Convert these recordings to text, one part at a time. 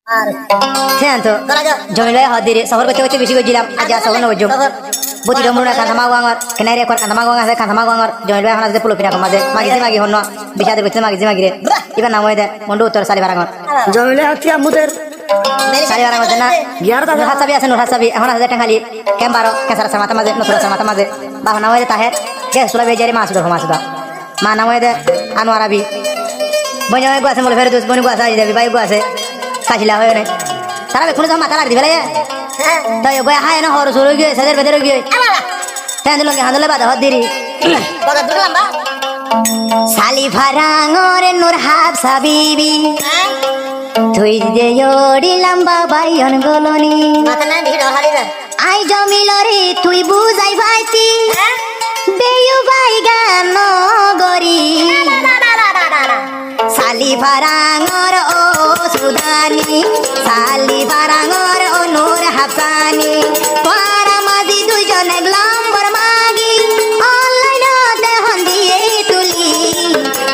আর হ্যাঁ তো জমিলে হদিরে শহর করতে করতে বেশি গেছিলাম আজ শহর না বুঝছো বুঝি ডমরুনা খানামা গাঙর কেনারে কর খানামা গাঙ আছে খানামা গাঙর জমিলে এখন আছে পুলো পিনা মাঝে মাগিছে মাগি হন বিশাদের করতে মাগিছে মাগিরে এবার নাম হয়ে দে মন্ডু উত্তর সালি বারাঙর জমিলে হচ্ছে আমুদের সালি বারাঙর না গিয়ার দাদা হাত চাবি আছে নোট চাবি এখন আছে টাঙ্গালি কেম বারো কেসার আছে মাথা মাঝে নতুন আছে মাথা মাঝে বাবা নাম হয়ে দে তাহের কে সুলা বেজারি মাছ ধর মাছ দা মা নাম হয়ে দে আনোয়ার আবি বনে গো আছে বলে ফের দুস বনে গো আছে আজ দেবি ভাই গো আছে কাছিলা হয়ে নাই তারা বেকুনে যখন মাথা লাগি ফেলে তো গয়া হায় না হর সুর গিয়ে সাদের বেদের গিয়ে হ্যাঁ দিল হাঁদলে বাদ হদ দিরি সালি ফারাঙর নূর হাব সাবিবি তুই দে ওড়ি লম্বা বাইয়ন গলনি আই জমিল রে তুই বুঝাই ভাইতি বেয়ু বাই গান গরি সালি ফারাঙর ও সুদানি সালি ফারাঙর ও নূর হাফসানি তোরা মাঝি দুইজন এক লম্বর মাগি অনলাইনতে হন দিয়ে তুলি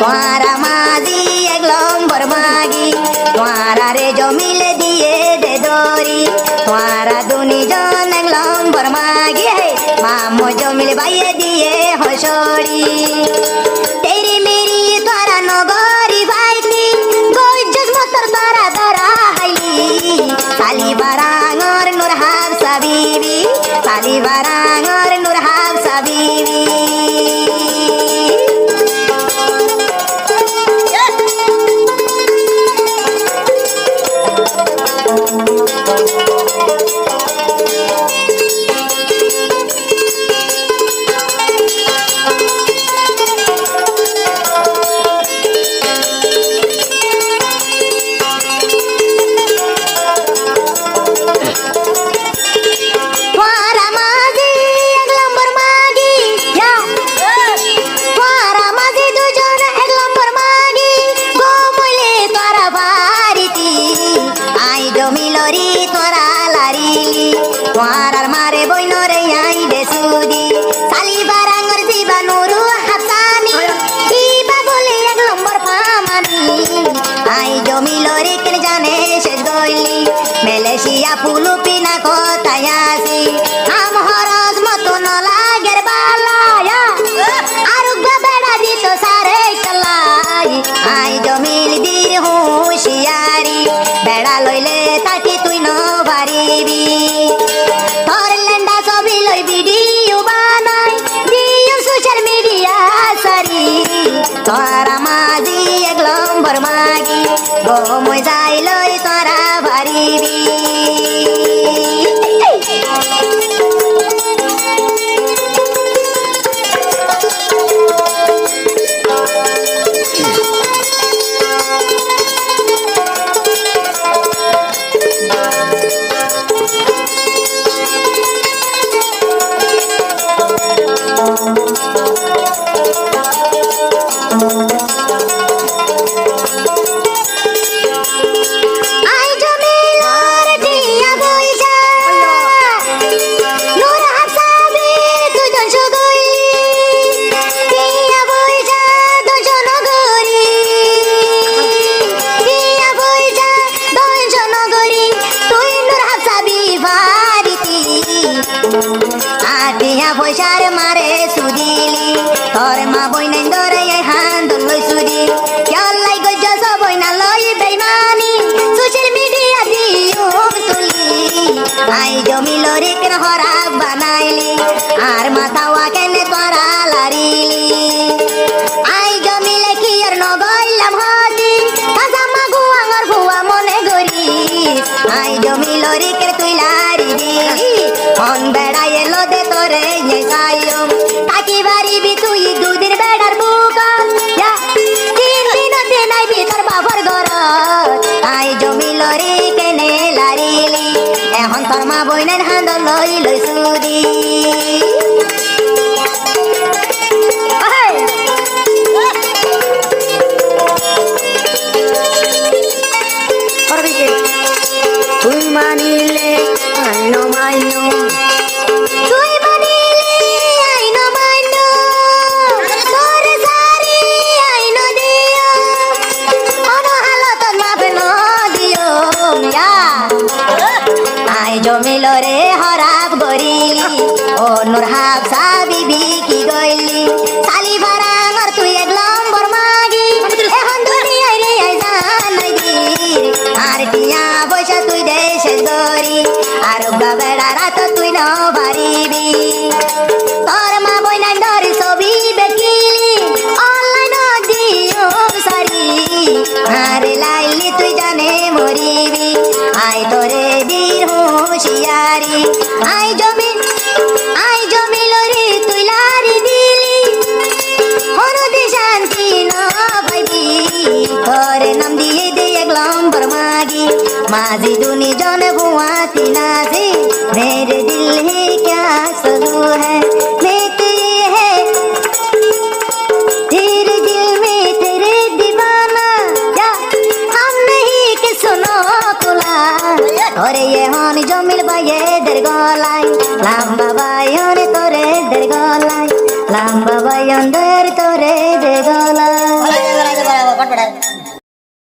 তোরা মাঝি এক লম্বর মাগি তোরা রে জমিলে দিয়ে দে দরি তোরা দুনিজন এক লম্বর মাগি মামো জমিলে বাইয়ে দিয়ে হসড়ি তেরি মেরি তোরা নগরি ভাইতি গইজস মতর তোরা তোরা হাইলি সালি বারাঙর নূর হাব সাবিবি সালি বারাঙর নূর হাব সাবিবি তোরার মারে বইনরে আই বেসুদি সালি বারাঙর জিবা নুরু হাসানি ইবা বলে এক নম্বর পামানি আই জমিল রে কেন জানে শেষ গইলি মেলেশিয়া পুলু পিনা কোথায় আসি আম হরজ মতো নলাগের বালায়া আরুগা বেড়া দিত সারে কলাই আই জমিল দির হুঁশিয়ারি বেড়া লইলে তাকে তুই ন পারিবি তোর লেন্ডা ছবি লই ভিডিও বানাই দিও সোশ্যাল মিডিয়া সারি তোরা মাঝি এক লম্বর মাগি গো মই যাই লই তোরা পারিবি পয়সার মারে সুদিলি তোর মা বই নাই ধরে হান লই সুদি কেলাই গজ সবই না লই বেইমানি সোশ্যাল মিডিয়া দিও তুলি আই জমিল রে কেন হরাব বানাইলি আর মাথাওয়া কেনে তোরা লারিলি আই জমিলে কি আর নগইলাম হদি কাজা মাগু আঙর ভুয়া মনে গরি আই জমিল রে কেন তুই লারিবি মন বেড়া এলো দে তোরে সাইম তাকি বাড়িবি তুই দুদিন বেড়ার বুকন তিন দিনতে নাই ভিতর বাবর ঘর আই জমিল রে কেনে লারিলি এখন তোর মা বইনের হাঁদ লই লই সুদি তুই মানিলে আইন মাইন তুই মানিলে আইন মাইন তোর সারি আইন দিও অন হালত মাফ ন দিও আই জমিল রে হরাপ গরিলি ও নুর হাফসা বিবি কি গইলি সালি বারাঙর তুই এক নম্বর মাগি এখন দুনিয়ায় রে আই জানাই দির আর টিয়া পয়সা তুই দেশে দরি আর বেড়া রাত তুই ন পারিবি তোর মা বইনা ধরি ছবি বেকিলি অনলাইন দিও সারি আরে লাইলি তুই জানে মরিবি আই তোরে বীর হুঁশিয়ারি আই জমি লরি তুই লারি দিলি হরদি শান্তি ন পাইবি তোরে নাম দিয়ে দে এক লম্বর মাগি মাঝি দুনি জন বুয়াতি নাজি मेरे दिल है क्या सलू है मैं तेरी है तेरे दिल में तेरे दीवाना या हम नहीं के सुनो कुला और ये हन जो मिल बाये दर गोलाई लंबा बायन तोरे दर गोलाई लंबा बायन दर तोरे दर गोलाई